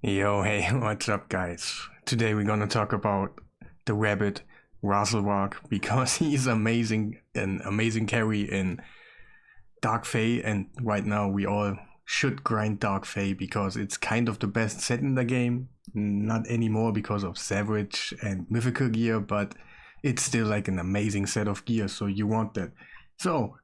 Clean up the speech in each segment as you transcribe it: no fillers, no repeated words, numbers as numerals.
Yo, hey, what's up, guys? Today we're gonna talk about the rabbit Razelwarg because he's amazing, an amazing carry in Dark Fae, and right now we all should grind Dark Fae because it's kind of the best set in the game. Not anymore because of Savage and Mythical gear, but it's still like an amazing set of gear, so you want that. So,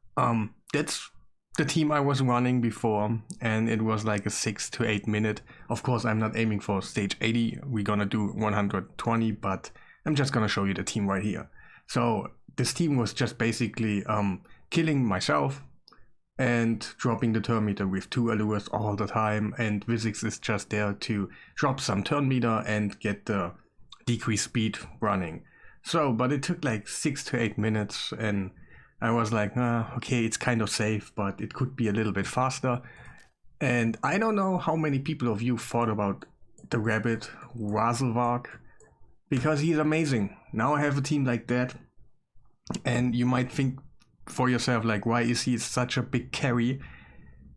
that's the team I was running before, and it was like a 6 to 8 minute. Of course, I'm not aiming for stage 80. We're gonna do 120, but I'm just gonna show you the team right here. So this team was just basically killing myself and dropping the turn meter with 2 allures all the time, and Vizix is just there to drop some turn meter and get the decreased speed running. So, but it took like 6 to 8 minutes, and I was like, okay, it's kind of safe, but it could be a little bit faster. And I don't know how many people of you thought about the rabbit Razelwarg, because he's amazing. Now I have a team like that, and you might think for yourself, like, why is he such a big carry?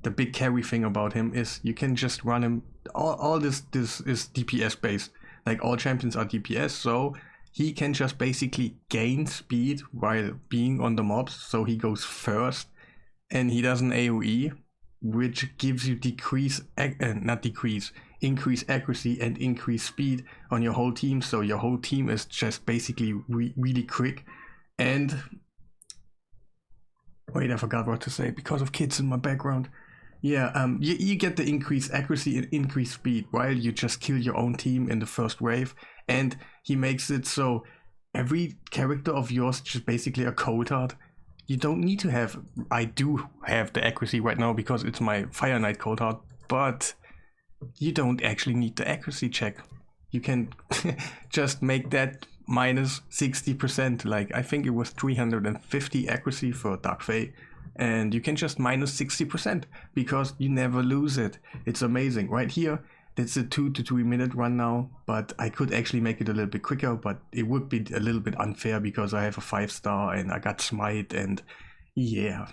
The big carry thing about him is you can just run him. All this is DPS based. Like all champions are DPS, so he can just basically gain speed while being on the mobs, so he goes first, and he does an AoE, which gives you increase accuracy and increase speed on your whole team, so your whole team is just basically really quick. And wait, I forgot what to say because of kids in my background. Yeah, you get the increased accuracy and increased speed while you just kill your own team in the first wave, and he makes it so every character of yours is just basically a cold heart. You don't need to have. I do have the accuracy right now because it's my Fire Knight cold heart, but you don't actually need the accuracy check. You can just make that minus 60%. Like I think it was 350 accuracy for Dark Fae, and you can just minus 60% because you never lose it. It's amazing. Right here, it's a 2 to 3 minute run now, but I could actually make it a little bit quicker, but it would be a little bit unfair because I have a 5-star and I got Smite, and yeah,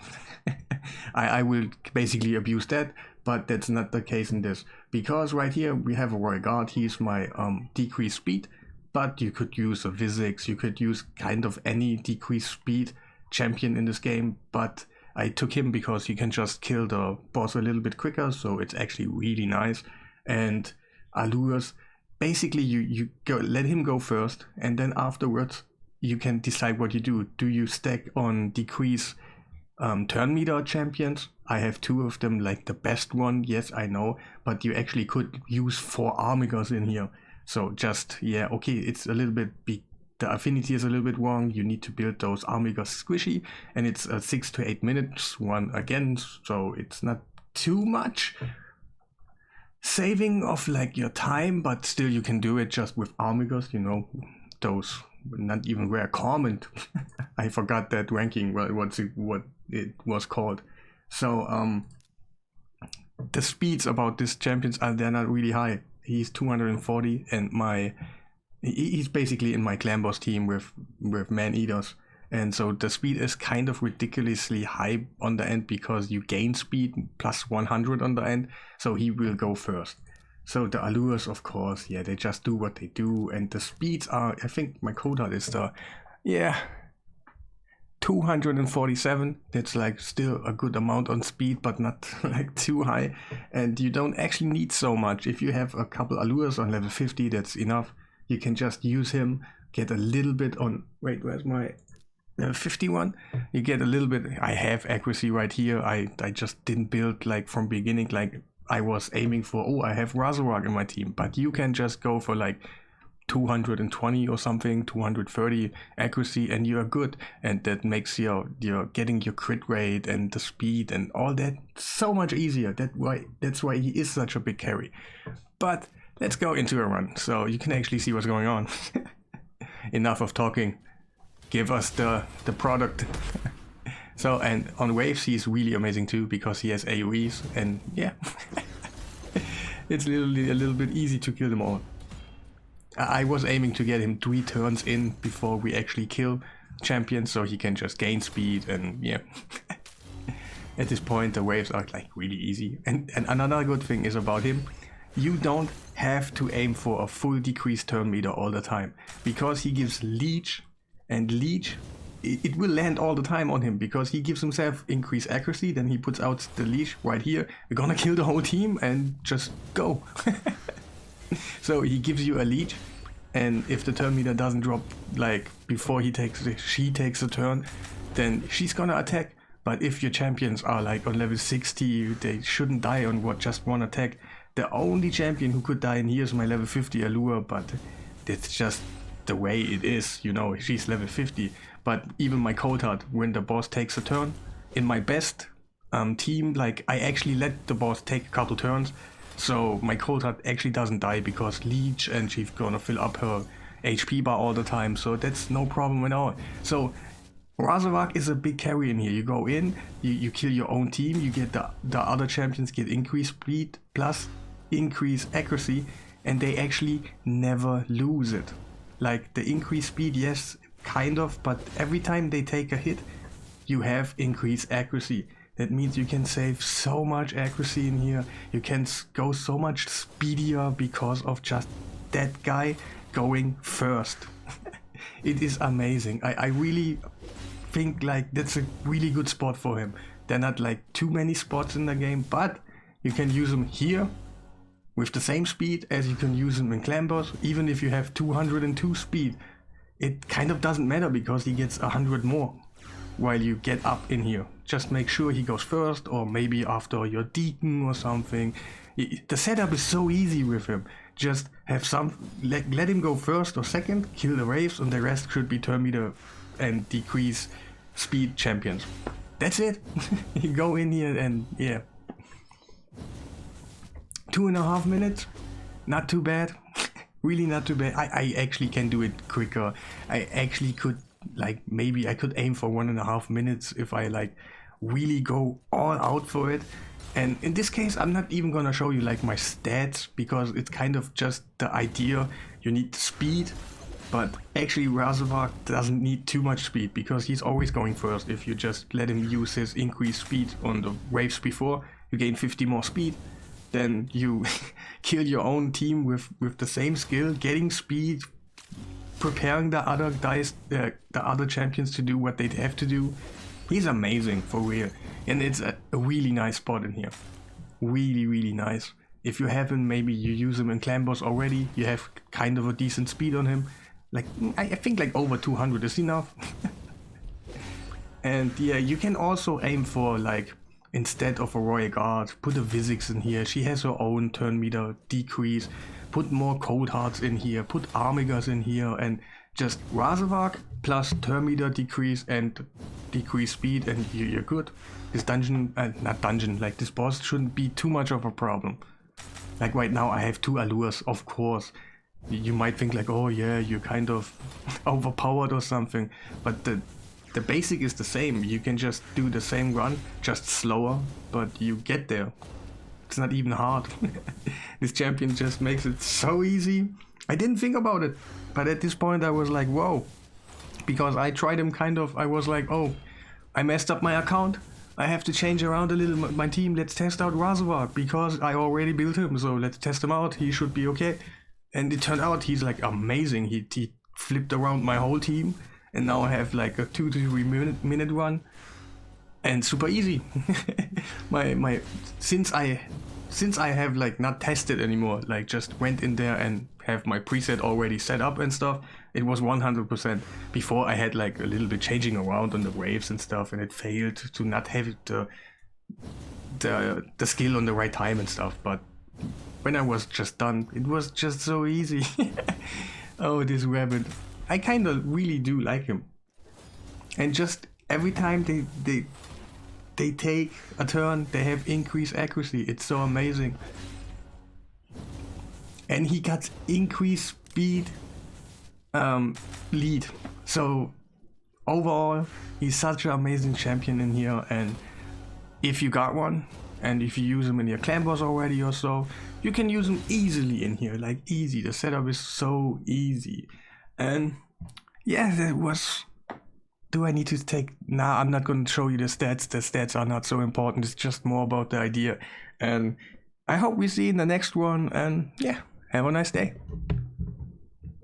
I will basically abuse that, but that's not the case in this, because right here we have a Royal Guard. He's my decreased speed, but you could use a Vizix, you could use kind of any decreased speed champion in this game, but I took him because you can just kill the boss a little bit quicker, so it's actually really nice. And allures, basically you go, let him go first, and then afterwards you can decide what you do. Do you stack on decrease turn meter champions? I have 2 of them, like the best one, yes I know, but you actually could use 4 Armigers in here. So just, yeah, okay, it's a little bit big. The affinity is a little bit wrong. You need to build those Armigers squishy, and it's a 6 to 8 minutes one again, so it's not too much saving of like your time, but still you can do it just with Armigers, you know, those not even rare common. I forgot that ranking, what it was called. So the speeds about these champions are, they're not really high. He's 240, and he's basically in my clan boss team with man eaters, and so the speed is kind of ridiculously high on the end because you gain speed plus 100 on the end, so he will go first. So the allures, of course, yeah, they just do what they do, and the speeds are, I think my quota is the 247. That's like still a good amount on speed, but not like too high, and you don't actually need so much. If you have a couple allures on level 50, that's enough. You can just use him, get a little bit on, wait, where's my 51? You get a little bit. I have accuracy right here. I just didn't build like from beginning, like I was aiming for, oh, I have Razelwarg in my team, but you can just go for like 220 or something, 230 accuracy, and you are good, and that makes your getting your crit rate and the speed and all that so much easier. That's why he is such a big carry. But let's go into a run so you can actually see what's going on. Enough of talking. Give us the product. So, and on waves he's really amazing too because he has AoEs, and yeah, it's literally a little bit easy to kill them all. I was aiming to get him 3 turns in before we actually kill champions, so he can just gain speed, and yeah. At this point the waves are like really easy, and another good thing is about him, you don't have to aim for a full decreased turn meter all the time, because he gives leech, and leech, it will land all the time on him because he gives himself increased accuracy, then he puts out the leash right here. We're gonna kill the whole team and just go. So he gives you a leech, and if the turn meter doesn't drop like before she takes the turn, then she's gonna attack. But if your champions are like on level 60, they shouldn't die on just one attack. The only champion who could die in here is my level 50 Allure, but that's just the way it is, you know, she's level 50. But even my Coldheart, when the boss takes a turn, in my best team, like I actually let the boss take a couple turns, so my Coldheart actually doesn't die because leech, and she's gonna fill up her HP bar all the time, so that's no problem at all. So Razork is a big carry in here. You go in, you kill your own team, you get the other champions get increased speed plus increased accuracy, and they actually never lose it. Like the increased speed, yes, kind of, but every time they take a hit, you have increased accuracy. That means you can save so much accuracy in here. You can go so much speedier because of just that guy going first. It is amazing. I really think like that's a really good spot for him. There are not like too many spots in the game, but you can use him here with the same speed as you can use him in Clan Boss. Even if you have 202 speed, it kind of doesn't matter because he gets 100 more while you get up in here. Just make sure he goes first, or maybe after your Deacon or something. The setup is so easy with him. Just have let him go first or second, kill the waves, and the rest should be turn meter and decrease speed champions. That's it. You go in here and yeah. 2.5 minutes, not too bad. Really not too bad. I actually can do it quicker. I actually could, like, maybe I could aim for 1.5 minutes if I like really go all out for it. And in this case, I'm not even gonna show you like my stats because it's kind of just the idea. You need speed, but actually Razork doesn't need too much speed because he's always going first. If you just let him use his increased speed on the waves before, you gain 50 more speed. Then you kill your own team with the same skill, getting speed, preparing the other guys, the other champions to do what they have to do. He's amazing for real, and it's a really nice spot in here. Really, really nice. If you have him, maybe you use him in Clan Boss already, you have kind of a decent speed on him. Like, I think like over 200 is enough. And yeah, you can also aim for like, instead of a Royal Guard, put a Vizix in here. She has her own turn meter decrease. Put more Coldhearts in here. Put Armigas in here, and just Razork plus turn meter decrease and decrease speed, and you're good. This dungeon, not dungeon, like this boss shouldn't be too much of a problem. Like right now I have 2 Allures, of course. You might think like, oh yeah, you're kind of overpowered or something, but the basic is the same. You can just do the same run, just slower, but you get there. It's not even hard. This champion just makes it so easy. I didn't think about it, but at this point I was like, whoa. Because I tried him I was like, oh, I messed up my account. I have to change around a little my team. Let's test out Razork because I already built him. So let's test him out. He should be okay. And it turned out he's like amazing. He flipped around my whole team. And now I have like a 2 to 3 minute run, and super easy. Since I have like not tested anymore, like just went in there and have my preset already set up and stuff, it was 100%. Before I had like a little bit changing around on the waves and stuff, and it failed to not have the skill on the right time and stuff. But when I was just done, it was just so easy. Oh, this rabbit. I kind of really do like him, and just every time they take a turn, they have increased accuracy. It's so amazing, and he got increased speed, lead. So overall, he's such an amazing champion in here. And if you got one, and if you use him in your Clan Boss already or so, you can use him easily in here, like easy. The setup is so easy. And yeah, that was... Do I need to take... Nah, I'm not going to show you the stats. The stats are not so important. It's just more about the idea. And I hope we see you in the next one, and yeah, have a nice day.